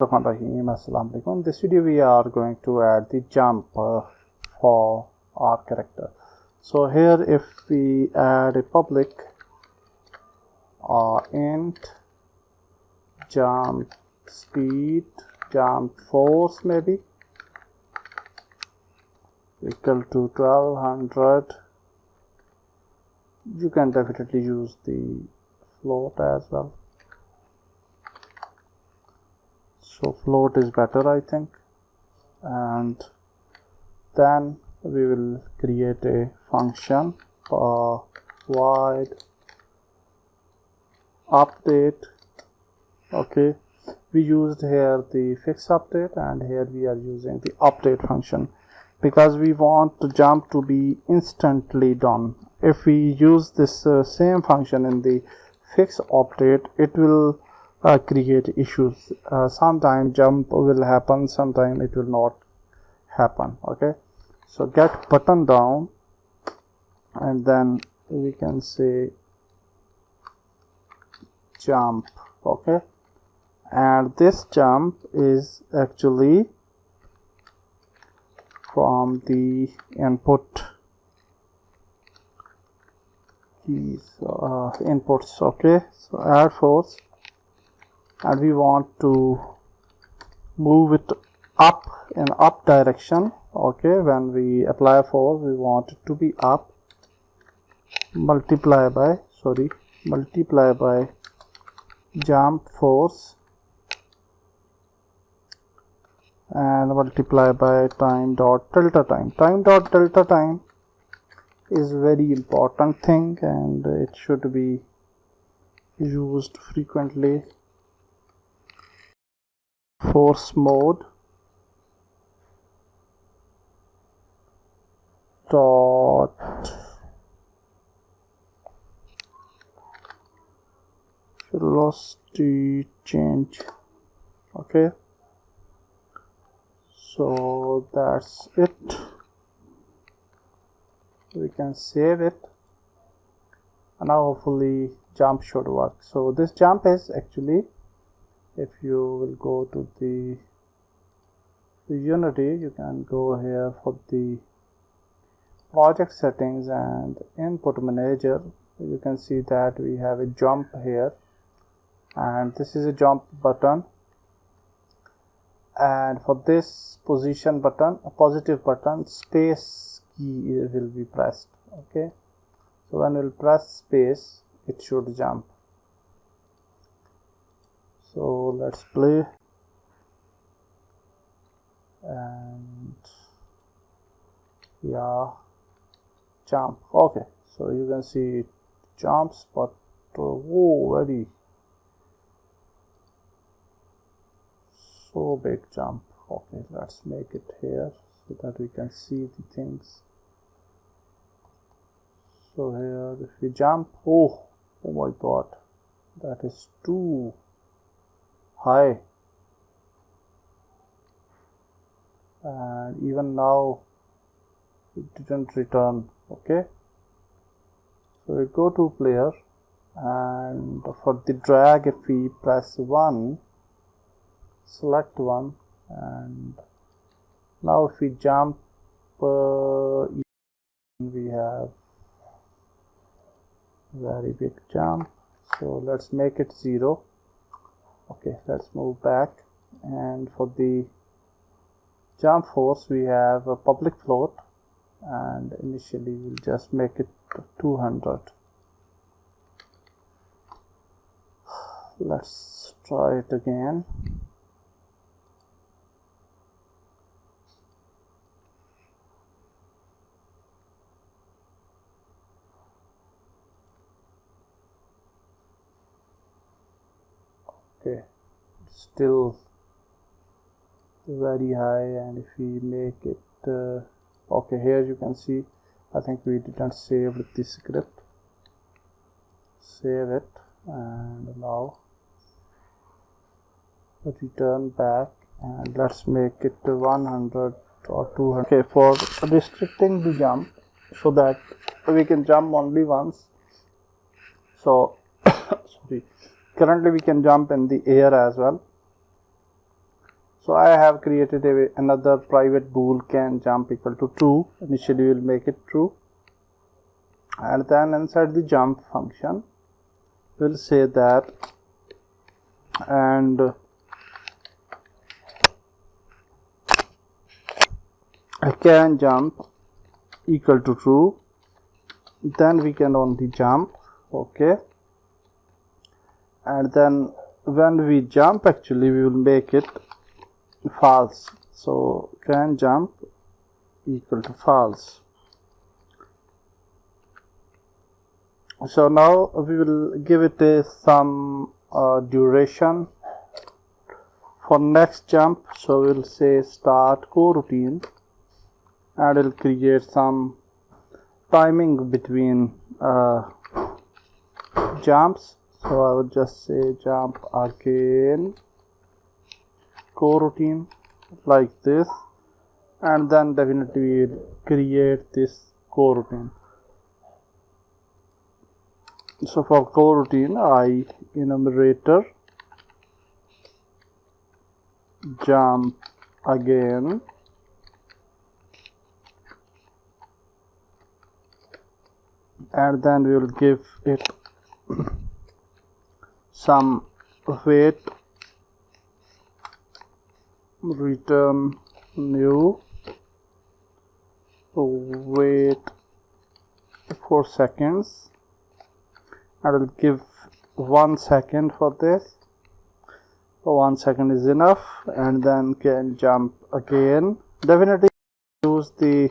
Assalamu alaikum. In this video we are going to add the jump for our character. So here if we add a public int jump speed, jump force maybe equal to 1200, you can definitely use the float as well. So float is better, I think, and then we will create a function void update. Okay, we used here the fix update, and here we are using the update function because we want the jump to be instantly done. If we use this same function in the fix update, it will create issues. Sometime jump will happen, sometime it will not happen. Okay, so get button down, and then we can say jump. Okay, and this jump is actually from the input keys inputs. Okay, so add force, and we want to move it up in up direction. Okay, when we apply force, we want it to be up, multiply by jump force and multiply by time dot delta time. Time dot delta time is very important thing, and it should be used frequently. Force mode dot velocity change. Okay, so that's it. We can save it, and now hopefully jump should work. So this jump is actually, if you will go to the Unity, you can go here for the project settings and input manager. You can see that we have a jump here, and this is a jump button, and for this position button, a positive button, space key will be pressed. Okay, so when we'll press space, it should jump. So let's play, and yeah, jump. Okay, so you can see it jumps, but very so big jump. Okay, let's make it here so that we can see the things. So here if we jump, oh my god, that is too high, and even now it didn't return. Okay, so we go to player, and for the drag, if we press 1, select 1, and now if we jump, we have very big jump. So let's make it 0. Okay, let's move back, and for the jump force we have a public float, and initially we'll just make it 200. Let's try it again. Okay, still very high, and if we make it okay, here you can see, I think we didn't save the script. Save it, and now return back, and let's make it 100 or 200. Okay, for restricting the jump so that we can jump only once. So sorry, currently we can jump in the air as well. So I have created another private bool can jump equal to true. Initially we will make it true, and then inside the jump function we'll say that and can jump equal to true, then we can only jump. Okay, and then when we jump, actually we will make it false. So can jump equal to false. So now we will give it some duration for next jump. So we'll say start coroutine, and it'll create some timing between jumps. So I would just say jump again coroutine like this, and then definitely we'll create this coroutine. So for coroutine, I enumerator jump again, and then we will give it some wait, return new, wait 4 seconds. I will give 1 second for this. So 1 second is enough, and then can jump again. Definitely use the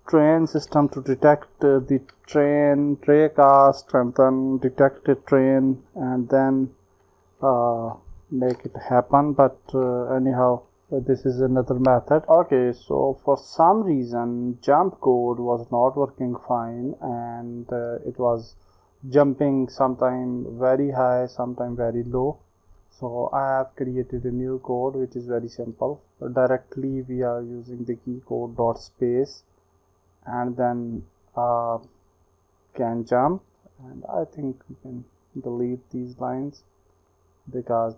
train system to detect the tray cast, and then detect a train, and then make it happen. But anyhow, this is another method. Okay, so for some reason jump code was not working fine, and it was jumping sometime very high, sometime very low. So I have created a new code which is very simple. Directly we are using the key code dot space, and then can jump, and I think we can delete these lines because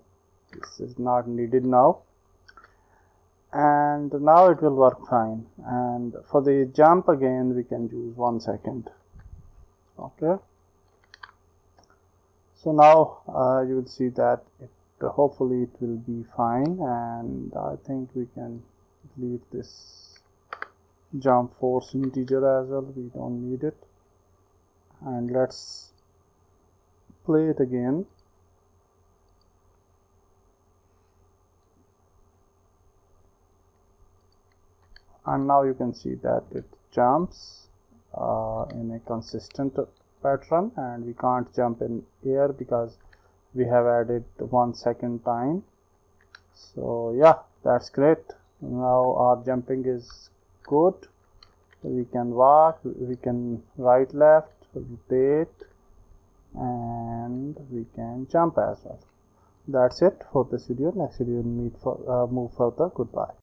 this is not needed now, and now it will work fine. And for the jump again we can use 1 second. Okay, so now you will see that hopefully it will be fine, and I think we can delete this jump force integer as well. We don't need it, and let's play it again. And now you can see that it jumps in a consistent pattern, and we can't jump in air because we have added 1 second time. So yeah, that's great. Now our jumping is good. We can walk, we can right left, rotate, and we can jump as well. That's it for this video. Next video we'll move further. Goodbye.